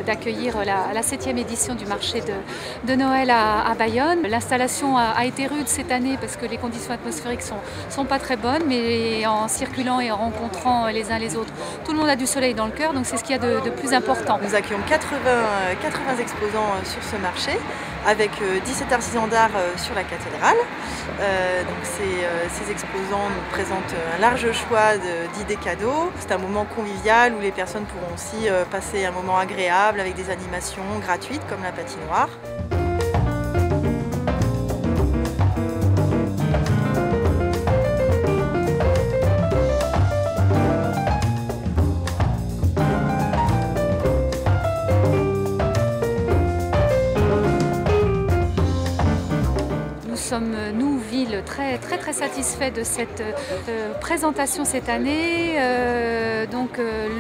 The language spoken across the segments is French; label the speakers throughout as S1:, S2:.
S1: d'accueillir la 7e édition du marché de Noël à Bayonne. L'installation a été rude cette année parce que les conditions atmosphériques sont pas très bonnes, mais en circulant et en rencontrant les uns les autres, tout le monde a du soleil dans le cœur, donc c'est ce qu'il y a de plus important.
S2: Nous accueillons 80 exposants sur ce marché, avec 17 artisans d'art sur la cathédrale. Donc ces exposants nous présentent un large choix d'idées cadeaux. C'est un moment convivial où les personnes pourront aussi passer un moment agréable avec des animations gratuites comme la patinoire.
S1: Nous sommes, nous, ville, très satisfaits de cette présentation cette année.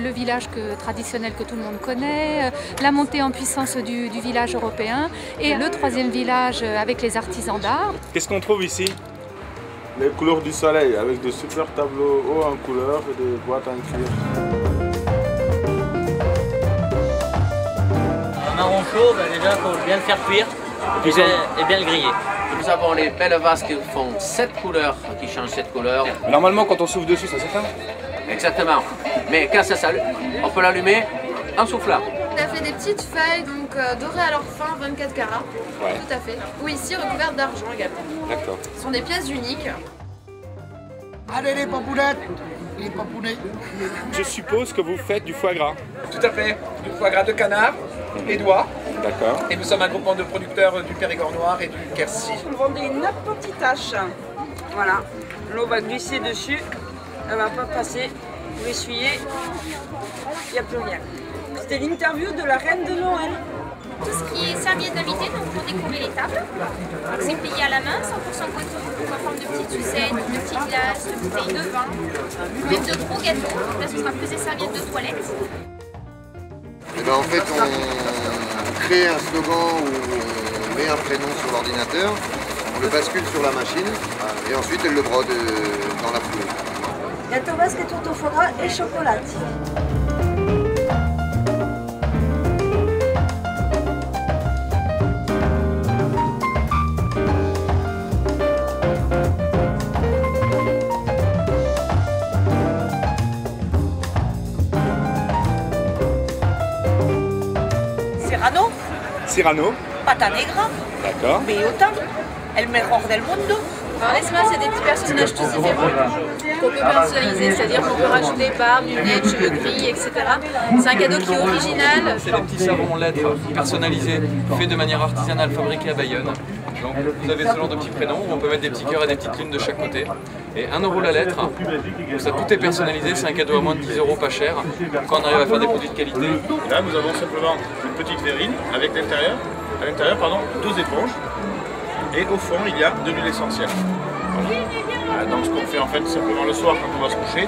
S1: Le village traditionnel que tout le monde connaît, la montée en puissance du village européen et le 3e village avec les artisans d'art.
S3: Qu'est-ce qu'on trouve ici? Les couleurs du soleil avec de super tableaux hauts en couleur et des boîtes en cuir.
S4: Un marron chaud, déjà, il faut bien le faire cuire et bien le griller.
S5: Nous avons les belles vases qui font 7 couleurs, qui changent 7 couleurs.
S3: Normalement, quand on souffle dessus, ça s'éteint?
S5: Exactement. Mais quand ça s'allume, on peut l'allumer en soufflant.
S6: On a fait des petites feuilles dorées à leur fin, 24 carats. Ouais. Tout à fait. Ou ici recouvertes d'argent également.
S3: D'accord.
S6: Ce sont des pièces uniques.
S7: Allez les papounettes, les papounets.
S3: Je suppose que vous faites du foie gras.
S8: Tout à fait. Du foie gras de canard et d'oie.
S3: D'accord.
S8: Et nous sommes un groupement de producteurs du Périgord noir et du Quercy.
S9: Vous vendez une petite tache. Voilà. L'eau va glisser dessus. Elle ne va pas passer. Vous l'essuyez. Il n'y a plus rien. C'était l'interview de la reine de Noël.
S10: Tout ce qui est serviettes d'invité, donc pour décorer les tables. C'est plié à la main, 100% coton, en forme de petites sucettes, de petits glaces, de bouteilles de vin, même de gros gâteaux. Donc là, ce sera plus des serviettes de toilette.
S11: Et ben en fait, on crée un slogan où on met un prénom sur l'ordinateur, on le bascule sur la machine et ensuite elle le brode dans la foulée.
S12: Gâteau basque et tourte au foie gras et chocolat.
S3: Cyrano.
S9: Pata negra.
S3: D'accord.
S9: Beota. El mejor del mundo.
S6: Alors Esma, c'est des petits personnages tous différents qu'on peut personnaliser, c'est-à-dire qu'on peut rajouter barbe, lunettes, cheveux gris, etc. C'est un cadeau qui est original.
S13: C'est des petits savons en lettres personnalisés, faits de manière artisanale, fabriqués à Bayonne. Donc vous avez ce genre de petits prénoms où on peut mettre des petits cœurs et des petites lunes de chaque côté. Et 1 € la lettre, donc ça tout est personnalisé, c'est un cadeau à moins de 10 €, pas cher, quand on arrive à faire des produits de qualité.
S3: Et là nous avons simplement une petite verrine avec à l'intérieur 2 éponges. Et au fond, il y a de l'huile essentielle. Voilà. Donc ce qu'on fait en fait simplement le soir quand on va se coucher,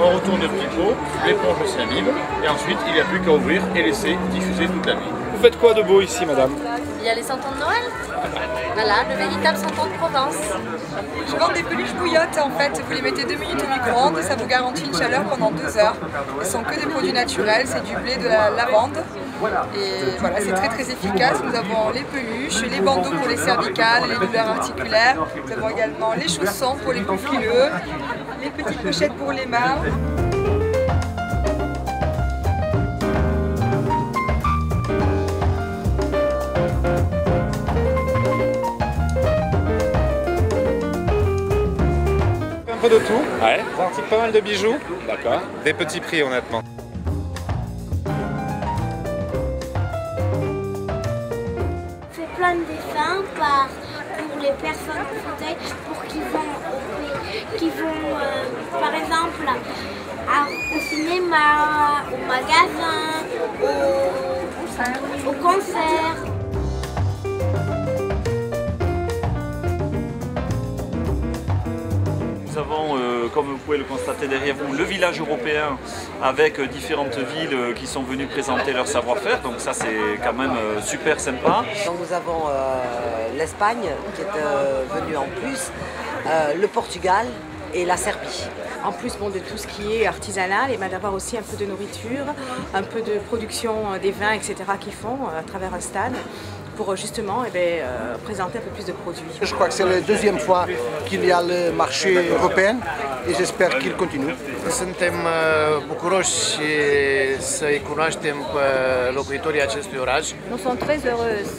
S3: on retourne le petit pot, l'éponge s'imbibe et ensuite il n'y a plus qu'à ouvrir et laisser diffuser toute la nuit. Vous faites quoi de beau ici, madame?
S6: Il y a les santons de Noël. Voilà, le véritable santon de Provence.
S14: Je vends des peluches bouillottes en fait, vous les mettez 2 minutes au micro-ondes et ça vous garantit une chaleur pendant 2 heures. Ce sont que des produits naturels, c'est du blé, de la lavande. Et voilà, c'est très efficace. Nous avons les peluches, les bandeaux pour les cervicales, les douleurs articulaires. Nous avons également les chaussons pour les coups frileux, les petites pochettes pour les mains.
S15: Un peu de tout.
S3: Ouais.
S15: Des articles pas mal de bijoux.
S3: D'accord.
S15: Des petits prix honnêtement.
S16: Plein de dessins pour les personnes en fauteuil pour qu'ils vont par exemple au cinéma, au magasin, au concert.
S17: Nous avons, comme vous pouvez le constater derrière vous, le village européen avec différentes villes qui sont venues présenter leur savoir-faire. Donc ça c'est quand même super sympa.
S18: Donc nous avons l'Espagne qui est venue en plus, le Portugal et la Serbie.
S19: En plus de tout ce qui est artisanal, et d'avoir aussi un peu de nourriture, un peu de production des vins, etc. qu'ils font à travers un stand pour justement présenter un peu plus de produits.
S7: Je crois que c'est la deuxième fois qu'il y a le marché européen et j'espère qu'il continue.
S20: Suntem bucuroși să-i cunoaștem pe locuitorii acestui oraș.
S21: Nous sommes très heureuses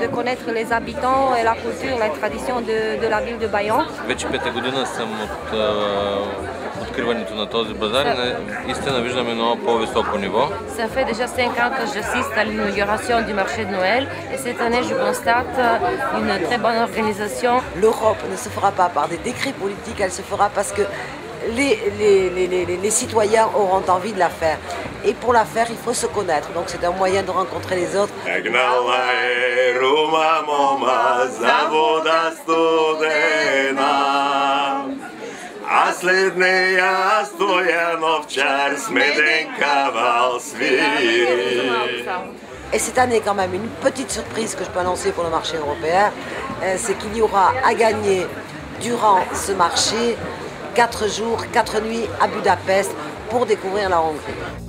S21: de connaître les habitants et la culture, la tradition de la ville de Bayonne.
S22: Вече пета година съм от откриването на този базар и истина виждаме едно по-високо ниво.
S23: Ça fait déjà 5 ans que j'assiste à l'inauguration du marché de Noël et cette année je constate une très bonne organisation.
S18: L'Europe ne se fera pas par des décrets politiques, elle se fera parce que les citoyens auront envie de la faire. Et pour la faire, il faut se connaître. Donc c'est un moyen de rencontrer les autres. Et cette année, quand même, une petite surprise que je peux annoncer pour le marché européen, c'est qu'il y aura à gagner durant ce marché 4 jours, 4 nuits à Budapest pour découvrir la Hongrie.